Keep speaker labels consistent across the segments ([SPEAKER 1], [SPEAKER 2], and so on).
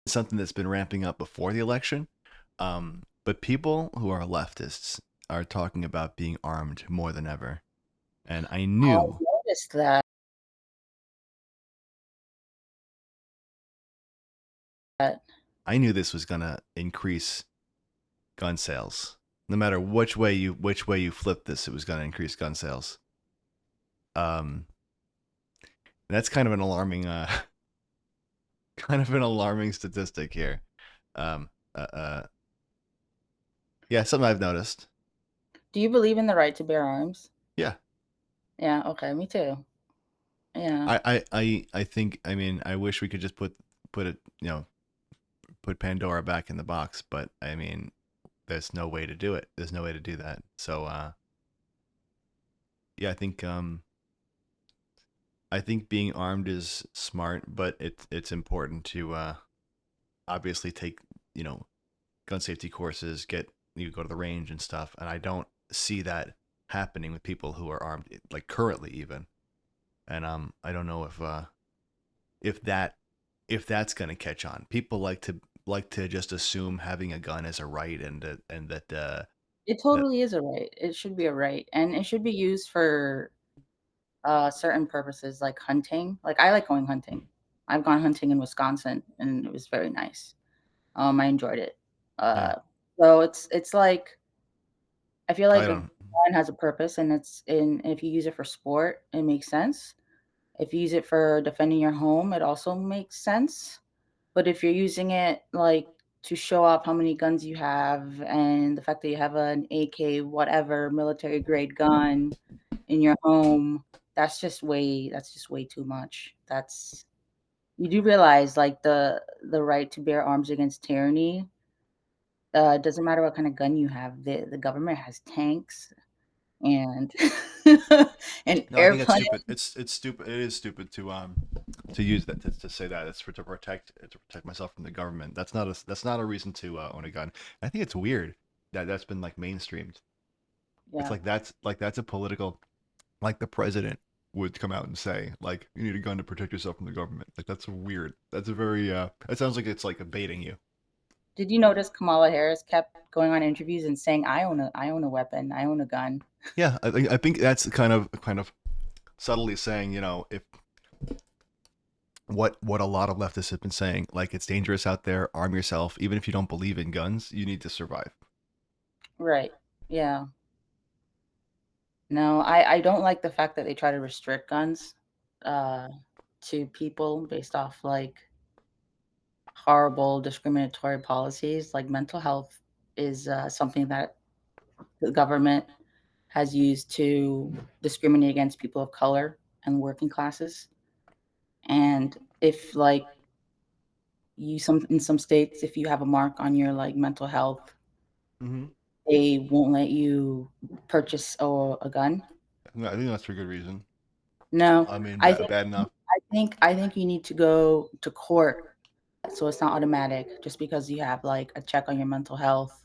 [SPEAKER 1] something that's been ramping up before the election. But people who are leftists are talking about being armed more than ever. And
[SPEAKER 2] I noticed that.
[SPEAKER 1] I knew this was gonna increase gun sales. No matter which way you flip this, it was gonna increase gun sales. Um, that's kind of an alarming kind of an alarming statistic here. Um, uh, uh, yeah, something I've noticed.
[SPEAKER 2] Do you believe in the right to bear arms?
[SPEAKER 1] Yeah,
[SPEAKER 2] Yeah, okay, me too. Yeah.
[SPEAKER 1] I think. I mean, I wish we could just put it, put Pandora back in the box, but I mean, there's no way to do it. There's no way to do that. So, yeah, I think being armed is smart, but it's important to obviously take you know gun safety courses, get you go to the range and stuff. And I don't see that happening with people who are armed, like currently even. And I don't know if that if that's gonna catch on. People like to just assume having a gun is a right, and that
[SPEAKER 2] It
[SPEAKER 1] that
[SPEAKER 2] totally is a right. It should be a right, and it should be used for, certain purposes like hunting. Like, I like going hunting. I've gone hunting in Wisconsin, and it was very nice. I enjoyed it.
[SPEAKER 1] yeah,
[SPEAKER 2] Uh, so it's like I feel
[SPEAKER 1] I
[SPEAKER 2] like a
[SPEAKER 1] don't.
[SPEAKER 2] gun has a purpose, and if you use it for sport, it makes sense. If you use it for defending your home, it also makes sense. But if you're using it, like, to show off how many guns you have and the fact that you have an AK whatever military grade gun in your home, that's just way too much. That's You do realize, like, the right to bear arms against tyranny, it doesn't matter what kind of gun you have. The government has tanks and and
[SPEAKER 1] No, I think that's
[SPEAKER 2] airplanes.
[SPEAKER 1] stupid. It's stupid. It is stupid to use that to say that it's for to protect myself from the government. That's not a reason to own a gun. I think it's weird that that's been like mainstreamed. It's
[SPEAKER 2] Yeah.
[SPEAKER 1] like that's a political, like the president would come out and say like you need a gun to protect yourself from the government. Like that's weird. That's a very it sounds like it's like baiting you.
[SPEAKER 2] Did you notice Kamala Harris kept going on interviews and saying, I own a weapon, I own a gun."
[SPEAKER 1] Yeah, I think that's kind of subtly saying, if what a lot of leftists have been saying, like it's dangerous out there, arm yourself, even if you don't believe in guns, you need to survive.
[SPEAKER 2] Right. Yeah. No, I don't like the fact that they try to restrict guns, uh, to people based off, like, horrible discriminatory policies. Like, mental health is, something that the government has used to discriminate against people of color and working classes, and if, like, in some states, if you have a mark on your, like, mental health,
[SPEAKER 1] Hmm.
[SPEAKER 2] they won't let you purchase a gun.
[SPEAKER 1] I think that's for good reason.
[SPEAKER 2] No,
[SPEAKER 1] I mean,
[SPEAKER 2] I
[SPEAKER 1] bad,
[SPEAKER 2] think
[SPEAKER 1] bad enough.
[SPEAKER 2] I think you need to go to court, so it's not automatic just because you have, like, a check on your mental health.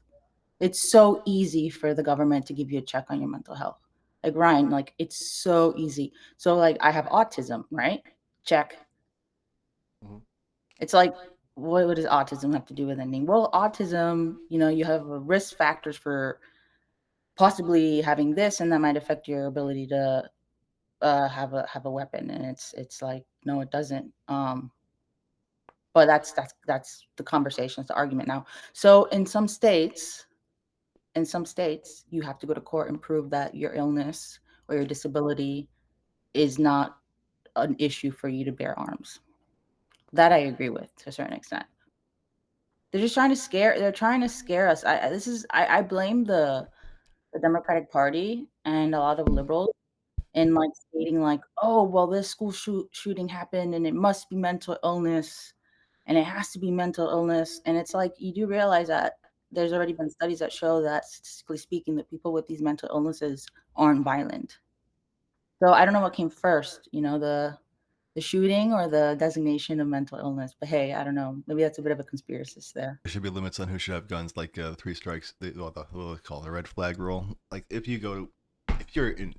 [SPEAKER 2] It's so easy for the government to give you a check on your mental health. Like, Ryan, like, it's so easy. So, like, I have autism, right? Check.
[SPEAKER 1] Hmm.
[SPEAKER 2] It's like, what does autism have to do with anything? Well, autism, you have risk factors for possibly having this, and that might affect your ability to have a weapon. And it's like, no, it doesn't. But that's the conversation, it's the argument now. So in some states, you have to go to court and prove that your illness or your disability is not an issue for you to bear arms. That I agree with to a certain extent. They're trying to scare us. I blame the Democratic Party and a lot of liberals in, like, stating like, "Oh, well, this school shooting happened and it must be mental illness, and it has to be mental illness," and it's like, you do realize that there's already been studies that show that, statistically speaking, that people with these mental illnesses aren't violent. So I don't know what came first, the shooting or the designation of mental illness, but hey, I don't know. Maybe that's a bit of a conspiracist there.
[SPEAKER 1] There should be limits on who should have guns, like the three strikes, what they call the red flag rule. Like if you're in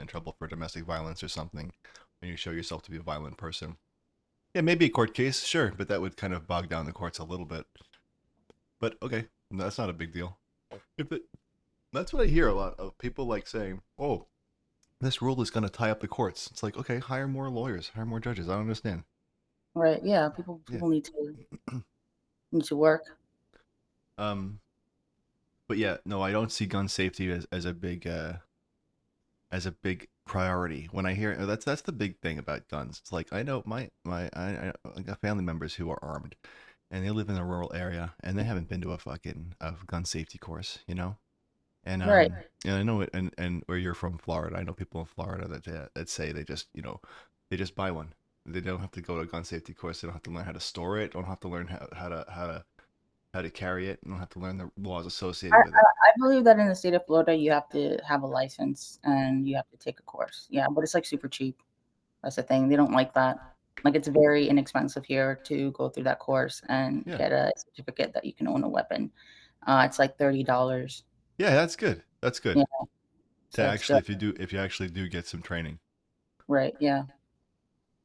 [SPEAKER 1] trouble for domestic violence or something, and you show yourself to be a violent person, Yeah, maybe a court case, sure, but that would kind of bog down the courts a little bit. But okay, that's not a big deal. If it, that's what I hear a lot of people like saying, "Oh, this rule is going to tie up the courts." It's like, okay, hire more lawyers, hire more judges. I don't understand.
[SPEAKER 2] Right, yeah, people
[SPEAKER 1] Yeah.
[SPEAKER 2] people need to work.
[SPEAKER 1] um. But yeah, no, I don't see gun safety as a big priority. When I hear that's the big thing about guns. It's like I know I got family members who are armed, and they live in a rural area, and they haven't been to a fucking gun safety course, you know.
[SPEAKER 2] Right.
[SPEAKER 1] And I know it, and where you're from, Florida, I know people in Florida that say they just they just buy one. They don't have to go to a gun safety course. They don't have to learn how to store it. Don't have to learn how to carry it. Don't have to learn the laws
[SPEAKER 2] I
[SPEAKER 1] associated with
[SPEAKER 2] I
[SPEAKER 1] it.
[SPEAKER 2] I believe that in the state of Florida, you have to have a license and you have to take a course. Yeah, but it's, like, super cheap. That's the thing, they don't like that. Like, it's very inexpensive here to go through that course and
[SPEAKER 1] Yeah,
[SPEAKER 2] get a certificate that you can own a weapon. It's, like, $30.
[SPEAKER 1] yeah, that's good. That's good.
[SPEAKER 2] Yeah,
[SPEAKER 1] To
[SPEAKER 2] so it's
[SPEAKER 1] actually,
[SPEAKER 2] good.
[SPEAKER 1] if you actually do get some training.
[SPEAKER 2] Right, yeah.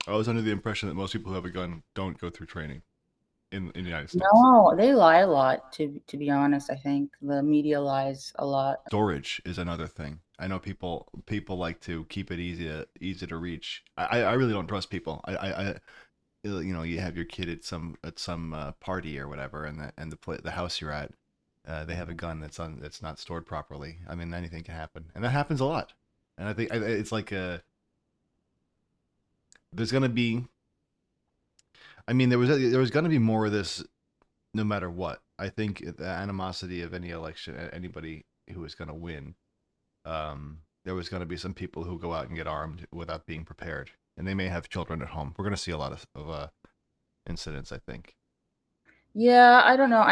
[SPEAKER 1] I was under the impression that most people who have a gun don't go through training in the United States.
[SPEAKER 2] No, they lie a lot, to be honest, I think. The media lies a lot.
[SPEAKER 1] Storage is another thing. I know people like to keep it easy to reach. I really don't trust people. You have your kid at some party or whatever, and the house you're at, they have a gun that's not stored properly. I mean, anything can happen, and that happens a lot. And I think it's like there's gonna be. I mean, there was gonna be more of this no matter what. I think the animosity of any election, anybody who is gonna win, there was gonna be some people who go out and get armed without being prepared, and they may have children at home. We're gonna see a lot of incidents, I think.
[SPEAKER 2] Yeah, I don't know,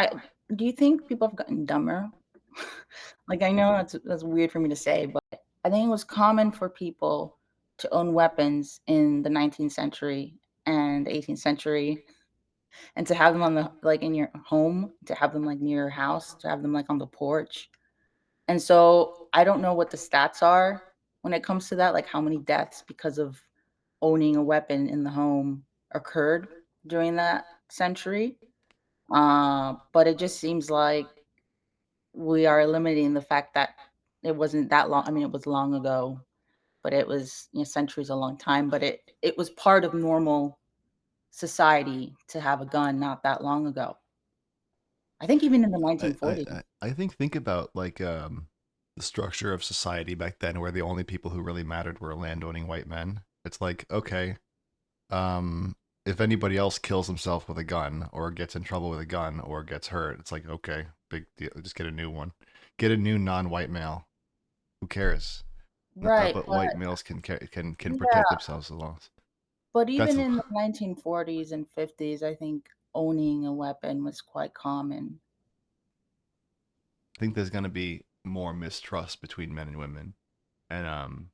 [SPEAKER 2] do you think people have gotten dumber? Like, I know that's weird for me to say, but I think it was common for people to own weapons in the 19th century and the 18th century, and to have them on the like, in your home, to have them, like, near your house, to have them, like, on the porch, and so, I don't know what the stats are when it comes to that, like, how many deaths because of owning a weapon in the home occurred during that century, but it just seems like we are limiting the fact that it wasn't that long. I mean, it was long ago, but it was, centuries a long time, but it was part of normal society to have a gun not that long ago. I think even in the
[SPEAKER 1] I
[SPEAKER 2] 1940s.
[SPEAKER 1] I think about like the structure of society back then, where the only people who really mattered were landowning white men. It's like okay, um, if anybody else kills himself with a gun or gets in trouble with a gun or gets hurt, it's like okay, big deal. Just get a new one. Get a new non-white male. Who cares?
[SPEAKER 2] Right,
[SPEAKER 1] But
[SPEAKER 2] but
[SPEAKER 1] white males can protect
[SPEAKER 2] yeah,
[SPEAKER 1] themselves as long as
[SPEAKER 2] but
[SPEAKER 1] that's.
[SPEAKER 2] even in the 1940s and 50s, I think owning a weapon was quite common.
[SPEAKER 1] I think there's gonna be more mistrust between men and women, and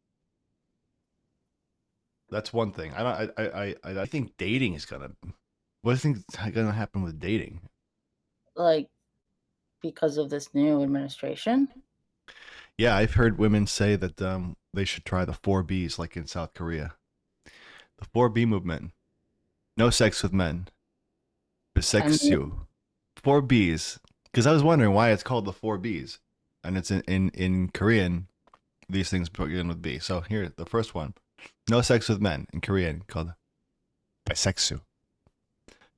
[SPEAKER 1] that's one thing. I think dating is gonna. What do you think is gonna happen with dating?
[SPEAKER 2] Like, because of this new administration.
[SPEAKER 1] Yeah, I've heard women say that they should try the 4 Bs like in South Korea. The 4B movement: no sex with men,
[SPEAKER 2] I mean,
[SPEAKER 1] bisexual. 4 Bs. Because I was wondering why it's called the 4 Bs, and it's in Korean. These things begin with B. So here, the first one: no sex with men in Korean called bisexual.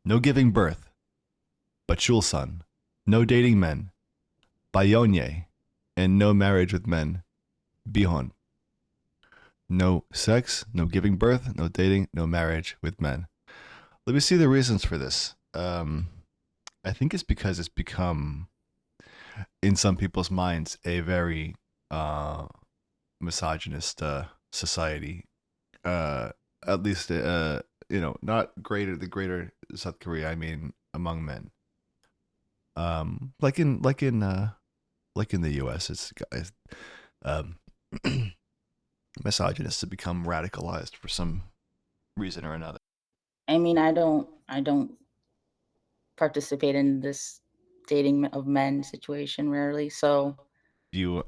[SPEAKER 1] No giving birth, but chulsan. No dating men, bayonye, and no marriage with men, bihon. No sex, no giving birth, no dating, no marriage with men. Let me see the reasons for this. I think it's because it's become, in some people's minds, a very uh, misogynist society. Uh, at least, not the greater South Korea. I mean, among men. Like in the U.S., it's guys. Um, misogynists have become radicalized for some reason or another.
[SPEAKER 2] I mean, I don't participate in this dating of men situation rarely, so
[SPEAKER 1] Do you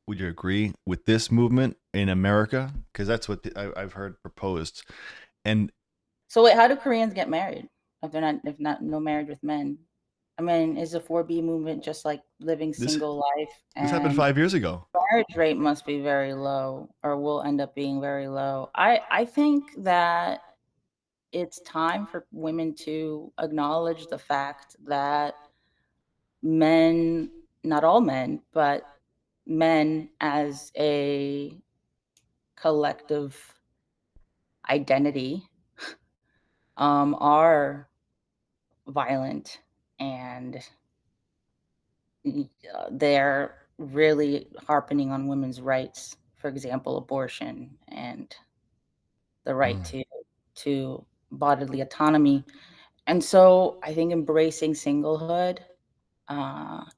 [SPEAKER 1] would you agree with this movement in America? Because that's what I've heard proposed. And
[SPEAKER 2] So wait, how do Koreans get married if not no marriage with men? I mean, is the 4B movement just like living
[SPEAKER 1] this
[SPEAKER 2] single life
[SPEAKER 1] this happened
[SPEAKER 2] and
[SPEAKER 1] 5 years ago.
[SPEAKER 2] marriage rate must be very low or will end up being very low. I think that it's time for women to acknowledge the fact that men, not all men, but men as a collective identity, are violent and they're really harping on women's rights, for example, abortion and the right
[SPEAKER 1] Mm.
[SPEAKER 2] to bodily autonomy. And so I think embracing singlehood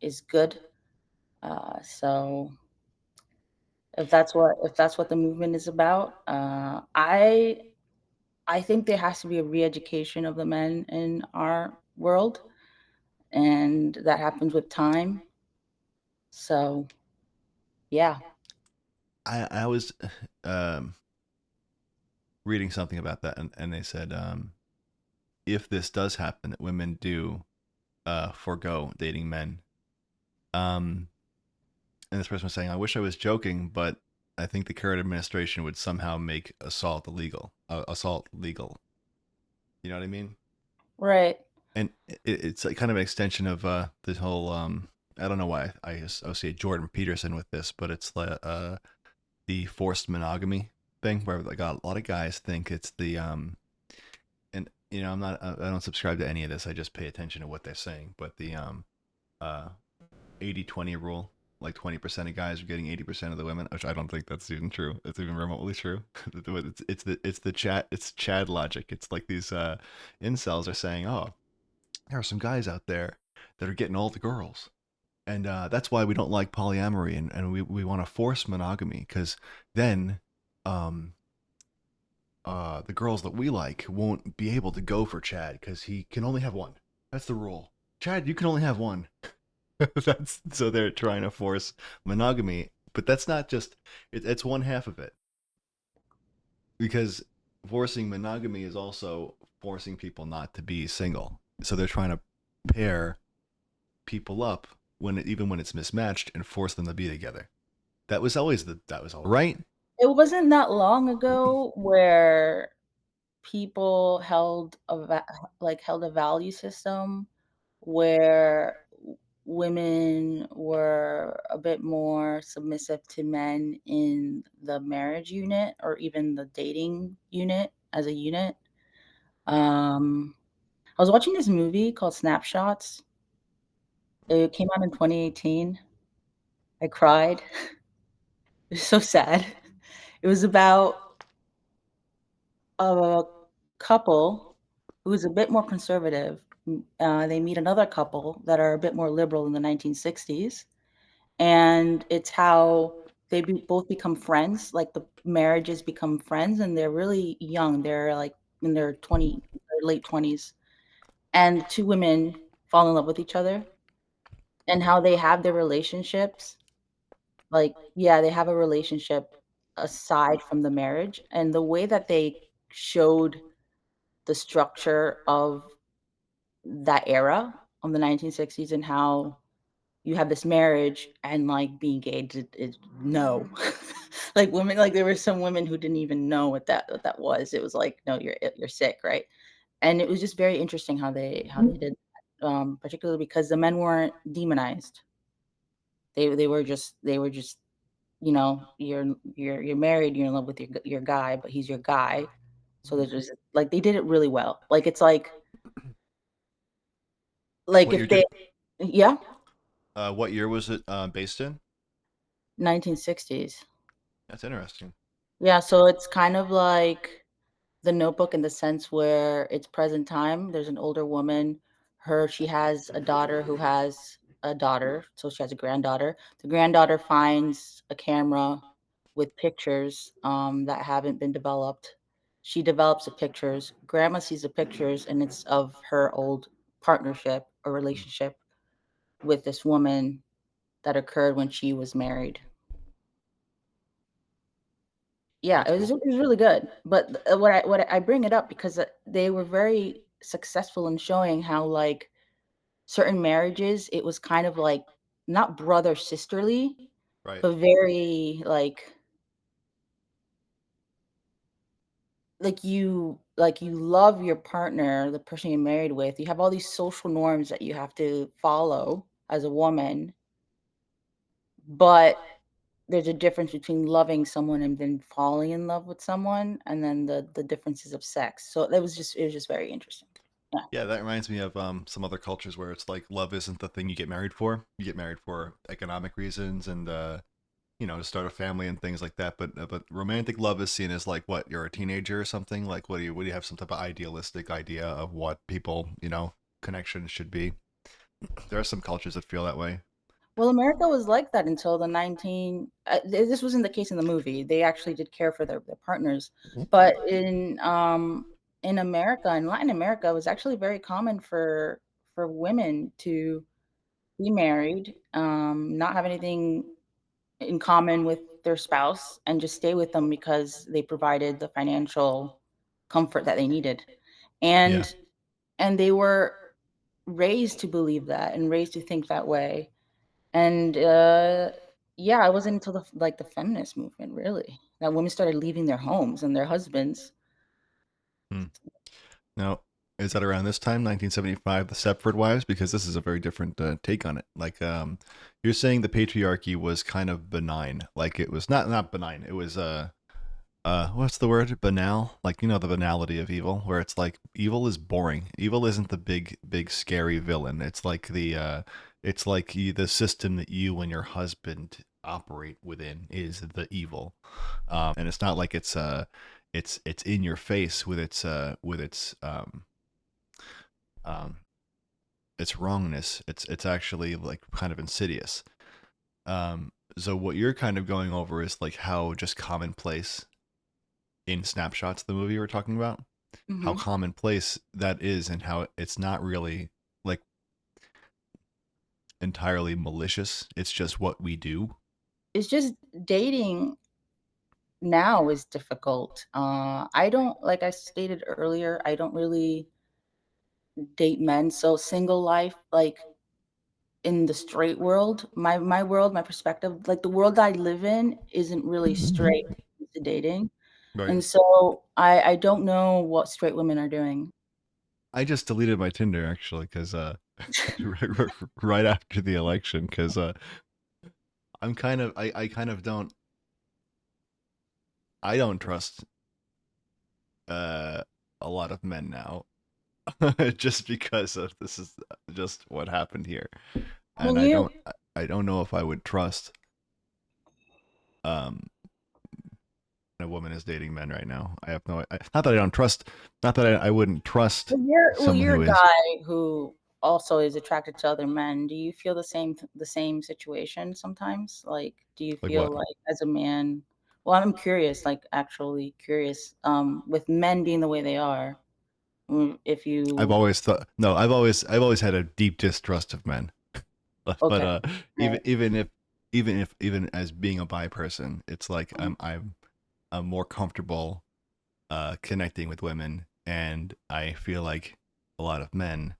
[SPEAKER 2] is good. So if that's what the movement is about, I think there has to be a re-education of the men in our world, and that happens with time. So yeah.
[SPEAKER 1] I was um, reading something about that, and they said if this does happen, that women do forego dating men. Um, and this person was saying, "I wish I was joking, but I think the current administration would somehow make assault illegal. Assault legal. You know what I mean?"
[SPEAKER 2] Right.
[SPEAKER 1] And it's like kind of an extension of this whole. I don't know why I associate Jordan Peterson with this, but it's the forced monogamy thing, where like a lot of guys think it's the and I'm not I don't subscribe to any of this. I just pay attention to what they're saying. But the uh 80-20 rule, like 20% of guys are getting 80% of the women, which I don't think that's even true. It's even remotely true. It's Chad logic. It's like these incels are saying, oh, there are some guys out there that are getting all the girls. And that's why we don't like polyamory, and we want to force monogamy, because then um, the girls that we like won't be able to go for Chad because he can only have one. That's the rule. Chad, you can only have one. That's so they're trying to force monogamy, but that's not just it's one half of it, because forcing monogamy is also forcing people not to be single. So they're trying to pair people up even when it's mismatched, and force them to be together. That was all right.
[SPEAKER 2] It wasn't that long ago where people held a value system where women were a bit more submissive to men in the marriage unit or even the dating unit as a unit. Um, I was watching this movie called Snapshots. It came out in 2018. I cried. It was so sad. It was about a couple who's a bit more conservative. They meet another couple that are a bit more liberal in the 1960s, and it's how both become friends. Like the marriages become friends, and they're really young. They're like in their late 20s, and the two women fall in love with each other, and how they have their relationships. Like, yeah, they have a relationship aside from the marriage, and the way that they showed the structure of that era of the 1960s and how you have this marriage and, like, being engaged is no. Like, women like, there were some women who didn't even know what that was. It was like, "No, you're sick," right? And it was just very interesting how they did that, particularly because the men weren't demonized. They were just, you're married, you're in love with your guy, but he's your guy. So there's just like, they did it really well. Like, it's like
[SPEAKER 1] What
[SPEAKER 2] if
[SPEAKER 1] year
[SPEAKER 2] they
[SPEAKER 1] did
[SPEAKER 2] yeah?
[SPEAKER 1] what year was it based in?
[SPEAKER 2] 1960s.
[SPEAKER 1] That's interesting.
[SPEAKER 2] Yeah, so it's kind of like The Notebook in the sense where it's present time. There's an older woman. She has a daughter who has a daughter, so she has a granddaughter. The granddaughter finds a camera with pictures, that haven't been developed. She develops the pictures. Grandma sees the pictures, and it's of her old partnership or relationship with this woman that occurred when she was married. Yeah,
[SPEAKER 1] That's cool.
[SPEAKER 2] it was really good, but what I bring it up because, they were very successful in showing how, like, certain marriages, it was kind of like not brother sisterly,
[SPEAKER 1] Right.
[SPEAKER 2] but very, like you love your partner, the person you're married with, you have all these social norms that you have to follow as a woman, but there's a difference between loving someone and then falling in love with someone, and then the differences of sex. So it was just very interesting. Yeah.
[SPEAKER 1] Yeah, that reminds me of some other cultures where it's like love isn't the thing you get married for. You get married for economic reasons and to start a family and things like that. But romantic love is seen as like what you're a teenager or something. Like what do you have some type of idealistic idea of what people connections should be? There are some cultures that feel that way.
[SPEAKER 2] Well, America was like that until the 19 this wasn't the case in the movie. They actually did care for their partners, but in America, in Latin America, it was actually very common for women to be married, not have anything in common with their spouse, and just stay with them because they provided the financial comfort that they needed.
[SPEAKER 1] Yeah.
[SPEAKER 2] And they were raised to believe that and raised to think that way. And, yeah, it wasn't until the feminist movement, really, that women started leaving their homes and their husbands.
[SPEAKER 1] Hmm. Now, is that around this time, 1975, the Stepford Wives? Because this is a very different take on it. Like, you're saying the patriarchy was kind of benign. Like, it was not benign. It was what's the word? Banal. Like the banality of evil, where it's like evil is boring. Evil isn't the big scary villain. It's like the system that you and your husband operate within is the evil, and it's not like it's in your face um its wrongness. It's actually like kind of insidious. So what you're kind of going over is like how just commonplace in snapshots of the movie we're talking about, how
[SPEAKER 2] Mhm.
[SPEAKER 1] commonplace that is, and how it's not really like entirely malicious. It's just what we do.
[SPEAKER 2] It's just dating now is difficult. I don't like I stated earlier, I don't really date men, so single life, like, in the straight world, my world, my perspective, like, the world I live in isn't really straight when it comes to dating,
[SPEAKER 1] Right.
[SPEAKER 2] and so I don't know what straight women are doing.
[SPEAKER 1] I just deleted my Tinder actually because right after the election because I kind of don't trust uh a lot of men now just because of this is just what happened here, and
[SPEAKER 2] Well, you
[SPEAKER 1] I don't know if I would trust um a woman is dating men right now. I have not that I don't trust, not that I wouldn't trust someone
[SPEAKER 2] you're
[SPEAKER 1] who
[SPEAKER 2] a
[SPEAKER 1] is.
[SPEAKER 2] guy who also is attracted to other men. Do you feel the same situation sometimes? Like, do you
[SPEAKER 1] Like what?
[SPEAKER 2] feel like as a man well, I'm curious, like, actually curious, with men being the way they are, if
[SPEAKER 1] I've
[SPEAKER 2] you
[SPEAKER 1] always thought no. I've always had a deep distrust of men. But
[SPEAKER 2] okay,
[SPEAKER 1] even
[SPEAKER 2] right,
[SPEAKER 1] even as being a bi person, it's like
[SPEAKER 2] mhm.
[SPEAKER 1] I'm more comfortable connecting with women, and I feel like a lot of men,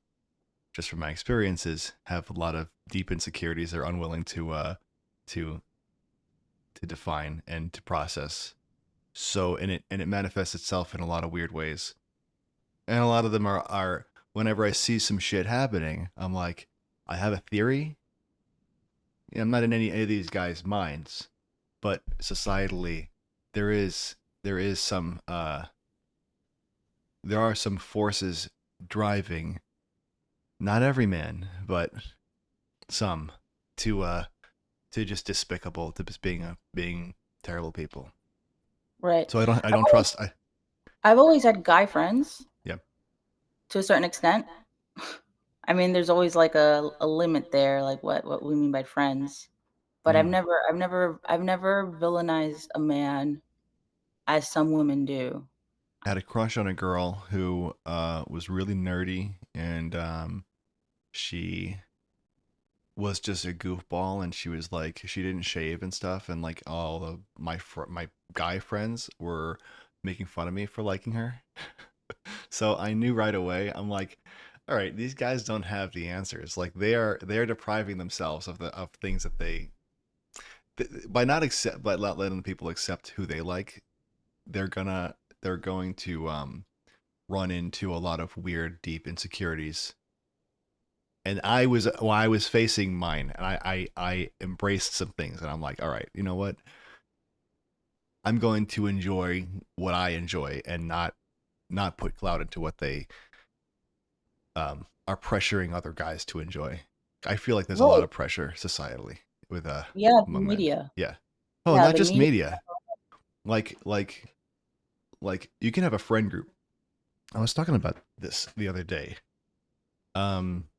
[SPEAKER 1] just from my experiences, have a lot of deep insecurities they're unwilling to to define and to process. So and it manifests itself in a lot of weird ways. And a lot of them are whenever I see some shit happening, I'm like, I have a theory. I'm not in any of these guys' minds, but societally, there is some there are some forces driving not every man, but some to just despicable to just being terrible people.
[SPEAKER 2] Right.
[SPEAKER 1] So I
[SPEAKER 2] I've
[SPEAKER 1] don't
[SPEAKER 2] always
[SPEAKER 1] trust I
[SPEAKER 2] I've always had guy friends
[SPEAKER 1] yeah.
[SPEAKER 2] to a certain extent. I mean, there's always, like, a limit there, like, what we mean by friends, but
[SPEAKER 1] Mm.
[SPEAKER 2] I've never villainized a man as some women do.
[SPEAKER 1] I had a crush on a girl who was really nerdy and she was just a goofball, and she was like, she didn't shave and stuff, and like all of my guy friends were making fun of me for liking her. So I knew right away. I'm like, all right, these guys don't have the answers. Like they are depriving themselves of the of things that by not accept by not letting people accept who they like. They're going to run into a lot of weird, deep insecurities. And I was facing mine, and I embraced some things, and I'm like, all right, you know what? I'm going to enjoy what I enjoy, and not put clout into what they are pressuring other guys to enjoy. I feel like there's a lot
[SPEAKER 2] Right.
[SPEAKER 1] of pressure societally with
[SPEAKER 2] Yeah, the
[SPEAKER 1] among men.
[SPEAKER 2] media.
[SPEAKER 1] Yeah. Oh,
[SPEAKER 2] Yeah,
[SPEAKER 1] not
[SPEAKER 2] the
[SPEAKER 1] just
[SPEAKER 2] media.
[SPEAKER 1] media. Like like like you can have a friend group. I was talking about this the other day. Um,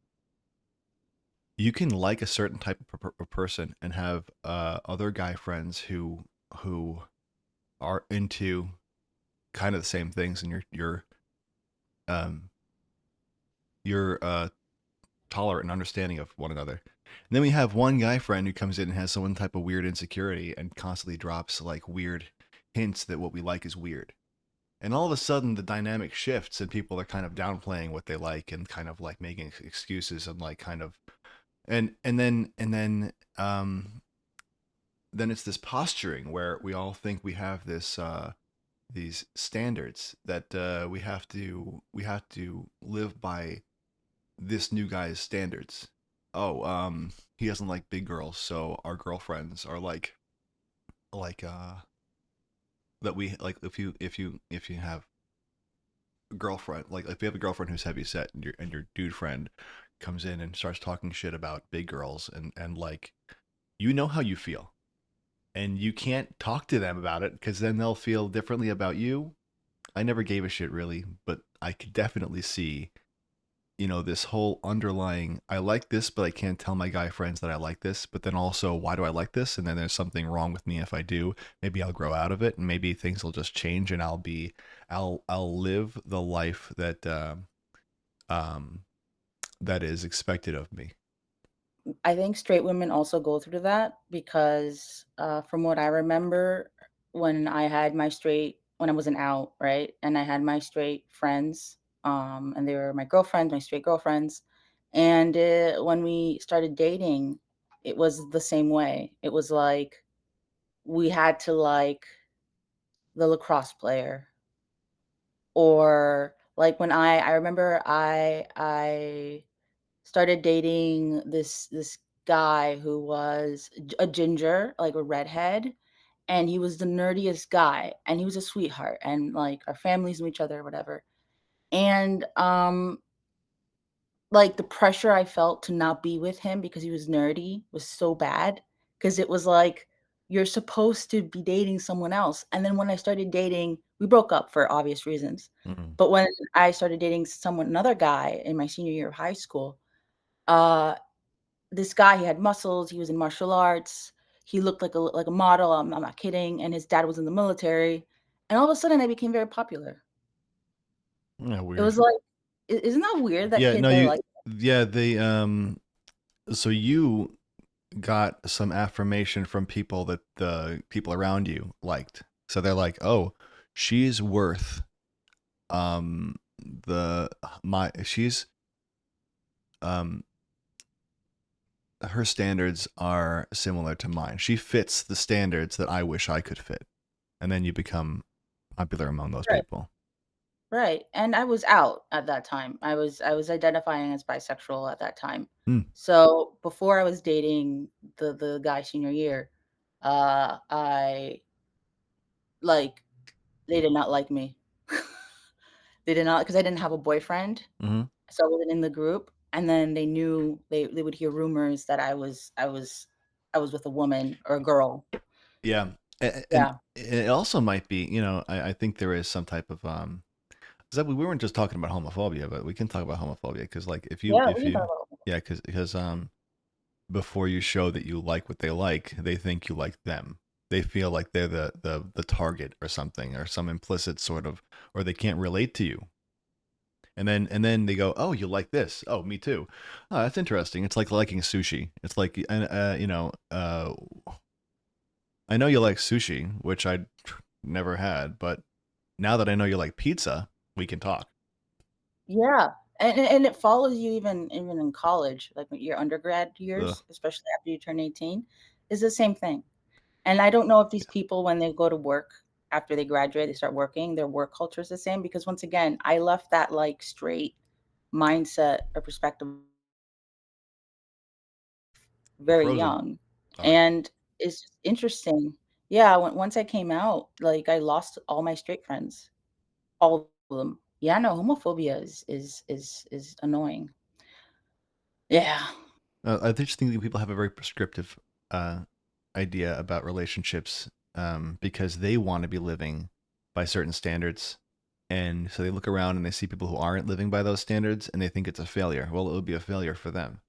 [SPEAKER 1] you can like a certain type of person and have other guy friends who are into kind of the same things, and um you're tolerant and understanding of one another. And then we have one guy friend who comes in and has some type of weird insecurity and constantly drops like weird hints that what we like is weird. And all of a sudden the dynamic shifts and people are kind of downplaying what they like and kind of like making excuses and like kind of and then it's this posturing where we all think we have this these standards that we have to live by this new guy's standards. Oh, he doesn't like big girls, so our girlfriends are like that we like if you have a girlfriend, like if you have a girlfriend who's heavy set and your dude friend comes in and starts talking shit about big girls and like you know how you feel and you can't talk to them about it because then they'll feel differently about you. I never gave a shit really, but I could definitely see, this whole underlying I like this, but I can't tell my guy friends that I like this. But then also, why do I like this? And then there's something wrong with me if I do. Maybe I'll grow out of it, and maybe things will just change, and I'll live the life um that is expected of me.
[SPEAKER 2] I think straight women also go through that because, from what I remember, when I wasn't out, right, and I had my straight friends, and they were my girlfriends, my straight girlfriends, and, when we started dating, it was the same way. It was like we had to like the lacrosse player, or like when I remember I started dating this guy who was a ginger, like a redhead, and he was the nerdiest guy, and he was a sweetheart, and, like, our families knew each other or whatever, and, like, the pressure I felt to not be with him because he was nerdy was so bad, because it was like, you're supposed to be dating someone else, and then when I started dating we broke up for obvious reasons,
[SPEAKER 1] Mm.
[SPEAKER 2] but when I started dating another guy in my senior year of high school, uh this guy, he had muscles, he was in martial arts, he looked like a model, I'm not kidding, and his dad was in the military, and all of a sudden I became very popular.
[SPEAKER 1] Yeah,
[SPEAKER 2] It
[SPEAKER 1] weird.
[SPEAKER 2] was like, isn't that weird that
[SPEAKER 1] Yeah,
[SPEAKER 2] kids
[SPEAKER 1] no,
[SPEAKER 2] are
[SPEAKER 1] you.
[SPEAKER 2] like
[SPEAKER 1] Yeah, they. So you got some affirmation from people that the people around you liked. So they're like, oh, she's worth the my she's um her standards are similar to mine. She fits the standards that I wish I could fit. And then you become popular among those
[SPEAKER 2] right,
[SPEAKER 1] people.
[SPEAKER 2] right, and I was out at that time. I was identifying as bisexual at that time.
[SPEAKER 1] Hmm.
[SPEAKER 2] So, before I was dating the guy senior year, I like, they did not like me. They did not, because I didn't have a boyfriend.
[SPEAKER 1] Mm-hmm.
[SPEAKER 2] So I wasn't in the group, and then they knew they would hear rumors that I was with a woman or a girl.
[SPEAKER 1] Yeah. And
[SPEAKER 2] Yeah.
[SPEAKER 1] it also might be, I think there is some type of 'cause we weren't just talking about homophobia, but we can talk about homophobia because like
[SPEAKER 2] Yeah, we
[SPEAKER 1] if
[SPEAKER 2] can talk
[SPEAKER 1] you
[SPEAKER 2] about
[SPEAKER 1] yeah, because before you show that you like what they like, they think you like them. They feel like they're the target or something or some implicit sort of, or they can't relate to you. And then they go, oh, you like this? Oh, me too. Oh, that's interesting. It's like liking sushi. It's like I know you like sushi, which I never had, but now that I know you like pizza, we can talk.
[SPEAKER 2] Yeah, and it follows you even in college, like, your undergrad
[SPEAKER 1] Ugh.
[SPEAKER 2] years, especially after you turn 18, is the same thing. And I don't know if these people, when they go to work after they graduate, they start working, their work culture is the same because once again, I left that, like, straight mindset or perspective
[SPEAKER 1] You're
[SPEAKER 2] very
[SPEAKER 1] frozen.
[SPEAKER 2] young,
[SPEAKER 1] Sorry.
[SPEAKER 2] and it's just interesting. Yeah, once I came out, like, I lost all my straight friends, all of them. Yeah, no, homophobia is annoying. Yeah.
[SPEAKER 1] I just think that people have a very prescriptive uh, idea about relationships because they want to be living by certain standards. And so they look around and they see people who aren't living by those standards and they think it's a failure. Well, it would be a failure for them,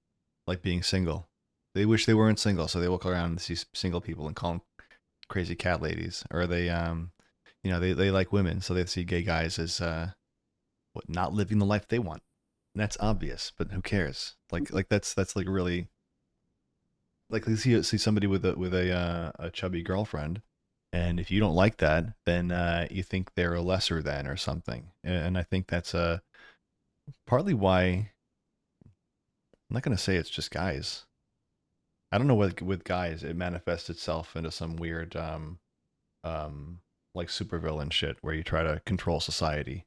[SPEAKER 1] like being single. They wish they weren't single, so they look around and see single people and call them crazy cat ladies. Or they like women, so they see gay guys as not living the life they want. And that's obvious, but who cares? That's like really like you see somebody with a chubby girlfriend, and if you don't like that, then you think they're a lesser than or something. And I think that's partly why I'm not gonna say it's just guys. I don't know what with guys it manifests itself into some weird um like supervillain shit where you try to control society.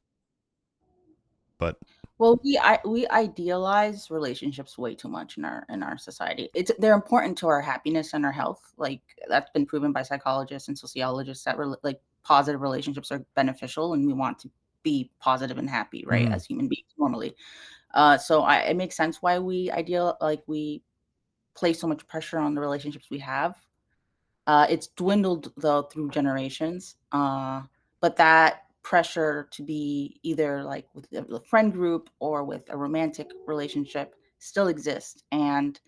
[SPEAKER 1] But
[SPEAKER 2] Well, we idealize relationships way too much in our society. They're important to our happiness and our health. Like that's been proven by psychologists and sociologists that like positive relationships are beneficial, and we want to be positive and happy, right,
[SPEAKER 1] mhm,
[SPEAKER 2] as human beings normally. It makes sense why we place so much pressure on the relationships we have. It's dwindled though through generations, but that pressure to be either like with a friend group or with a romantic relationship still exists, and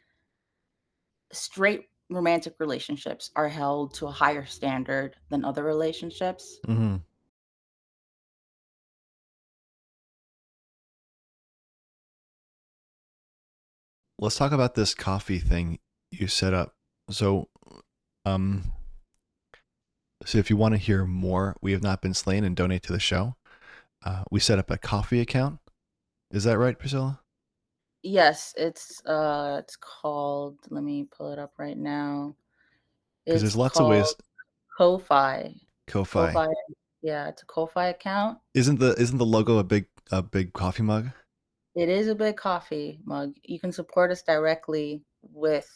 [SPEAKER 2] straight romantic relationships are held to a higher standard than other relationships.
[SPEAKER 1] mhm. Let's talk about this coffee thing you set up. So, um, so if you want to hear more, we have not been slain and donate to the show. We set up a coffee account. Is that right, Priscilla?
[SPEAKER 2] Yes, it's called, let me pull it up right now.
[SPEAKER 1] Because there's
[SPEAKER 2] It's
[SPEAKER 1] lots of ways.
[SPEAKER 2] called Ko-Fi.
[SPEAKER 1] Ko-fi.
[SPEAKER 2] Ko-Fi, yeah, it's a Ko-Fi account.
[SPEAKER 1] Isn't the logo a big coffee mug?
[SPEAKER 2] It is a big coffee mug. You can support us directly with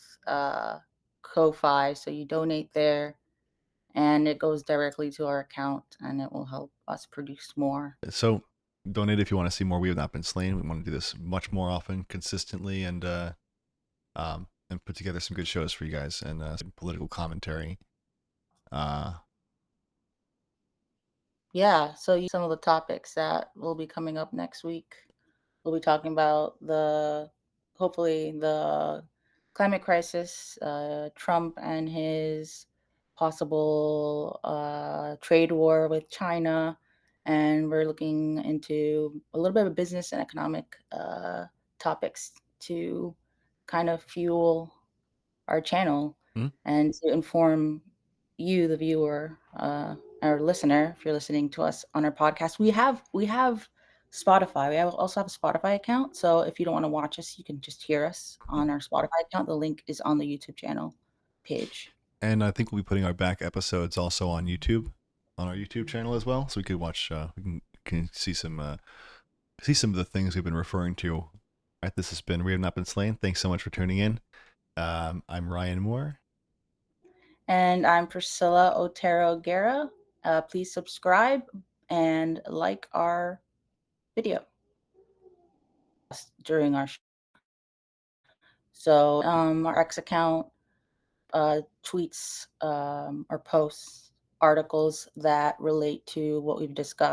[SPEAKER 2] Ko-Fi, so you donate there, and it goes directly to our account, and it will help us produce more.
[SPEAKER 1] So donate if you want to see more. We have not been slain. We want to do this much more often, consistently, and put together some good shows for you guys and some political commentary. Uh,
[SPEAKER 2] Yeah, so some of the topics that will be coming up next week. We'll be talking about hopefully the climate crisis, Trump and his possible trade war with China, and we're looking into a little bit of business and economic topics to kind of fuel our channel
[SPEAKER 1] hmm?
[SPEAKER 2] and to inform you, the viewer, our listener, if you're listening to us on our podcast. We have Spotify. Also have a Spotify account. So if you don't want to watch us, you can just hear us on our Spotify account. The link is on the YouTube channel page.
[SPEAKER 1] And I think we'll be putting our back episodes also on YouTube, on our YouTube channel as well, so we could watch. We can see some of the things we've been referring to. All right, this has been We Have Not Been Slain. Thanks so much for tuning in. I'm Ryan Moore.
[SPEAKER 2] And I'm Priscilla Otero Guerra. Please subscribe and like our video during our show. So our X account tweets or posts articles that relate to what we've discussed